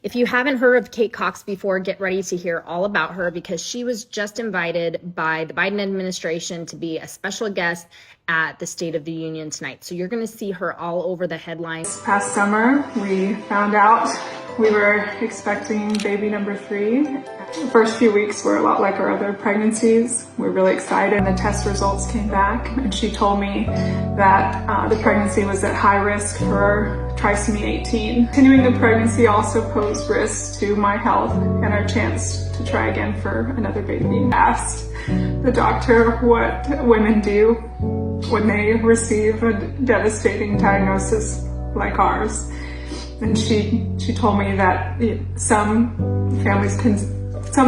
If you haven't heard of Kate Cox before, get ready to hear all about her because she was just invited by the Biden administration to be a special guest at the State of the Union tonight. So you're going to see her all over the headlines. This past summer, we found out we were expecting baby number 3. The first few weeks were a lot like our other pregnancies. We were really excited, and the test results came back, and she told me that the pregnancy was at high risk for trisomy 18. Continuing the pregnancy also posed risks to my health and our chance to try again for another baby. I asked the doctor what women do when they receive a devastating diagnosis like ours. And she told me that some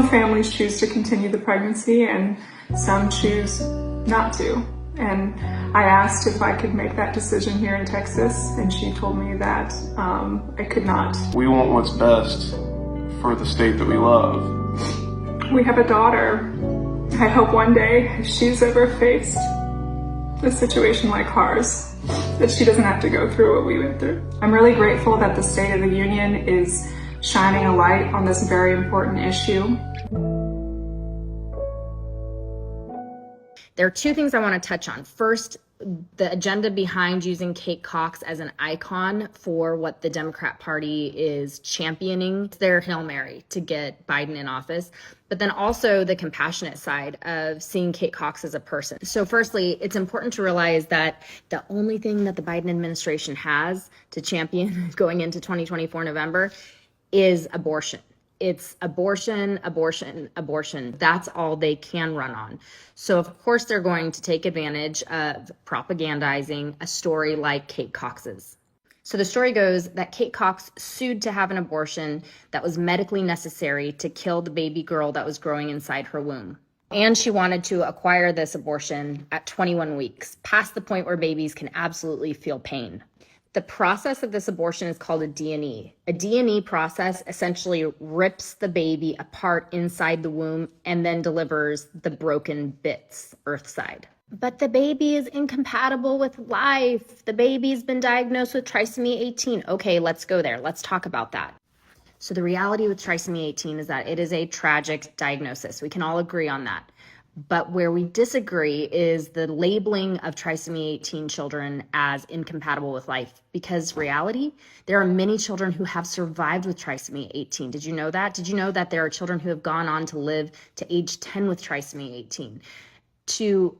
families choose to continue the pregnancy and some choose not to. And I asked if I could make that decision here in Texas, and she told me that I could not. We want what's best for the state that we love. We have a daughter. I hope one day, if she's ever faced a situation like ours, that she doesn't have to go through what we went through. I'm really grateful that the State of the Union is shining a light on this very important issue. There are two things I want to touch on. First, the agenda behind using Kate Cox as an icon for what the Democrat Party is championing. It's their Hail Mary to get Biden in office, but then also the compassionate side of seeing Kate Cox as a person. So firstly, it's important to realize that the only thing that the Biden administration has to champion going into 2024 November is abortion. It's abortion, abortion, abortion. That's all they can run on. So of course they're going to take advantage of propagandizing a story like Kate Cox's. So the story goes that Kate Cox sued to have an abortion that was medically necessary to kill the baby girl that was growing inside her womb. And she wanted to acquire this abortion at 21 weeks, past the point where babies can absolutely feel pain. The process of this abortion is called a D&E. A D&E process essentially rips the baby apart inside the womb and then delivers the broken bits earthside. But the baby is incompatible with life. The baby's been diagnosed with trisomy 18. Okay, let's go there. Let's talk about that. So the reality with trisomy 18 is that it is a tragic diagnosis. We can all agree on that. But where we disagree is the labeling of trisomy 18 children as incompatible with life, because reality, there are many children who have survived with trisomy 18. Did you know that? Did you know that there are children who have gone on to live to age 10 with trisomy 18? To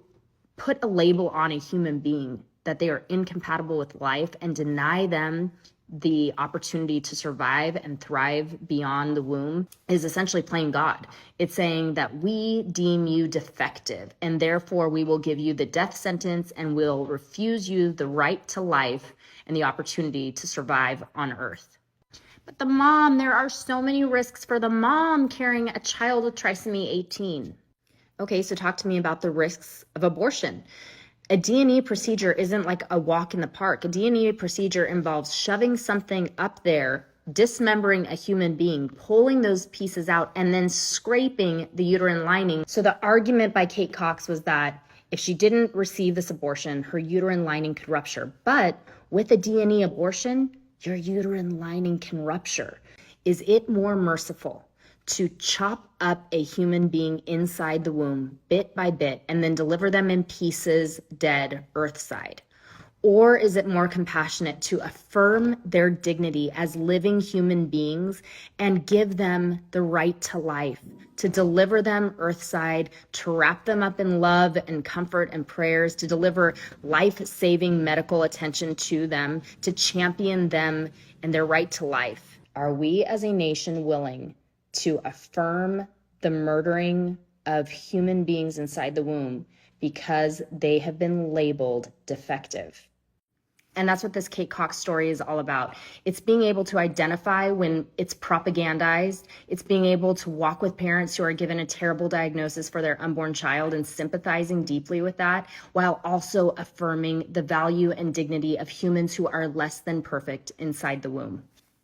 put a label on a human being that they are incompatible with life and deny them the opportunity to survive and thrive beyond the womb is essentially playing God. It's saying that we deem you defective and therefore we will give you the death sentence and will refuse you the right to life and the opportunity to survive on earth. But the mom, there are so many risks for the mom carrying a child with trisomy 18. Okay, so talk to me about the risks of abortion. A D&E procedure isn't like a walk in the park. A D&E procedure involves shoving something up there, dismembering a human being, pulling those pieces out, and then scraping the uterine lining. So the argument by Kate Cox was that if she didn't receive this abortion, her uterine lining could rupture. But with a D&E abortion, your uterine lining can rupture. Is it more merciful to chop up a human being inside the womb bit by bit and then deliver them in pieces dead earthside? Or is it more compassionate to affirm their dignity as living human beings and give them the right to life, to deliver them earthside, to wrap them up in love and comfort and prayers, to deliver life-saving medical attention to them, to champion them and their right to life? Are we as a nation willing to affirm the murdering of human beings inside the womb because they have been labeled defective? And that's what this Kate Cox story is all about. It's being able to identify when it's propagandized. It's being able to walk with parents who are given a terrible diagnosis for their unborn child and sympathizing deeply with that, while also affirming the value and dignity of humans who are less than perfect inside the womb.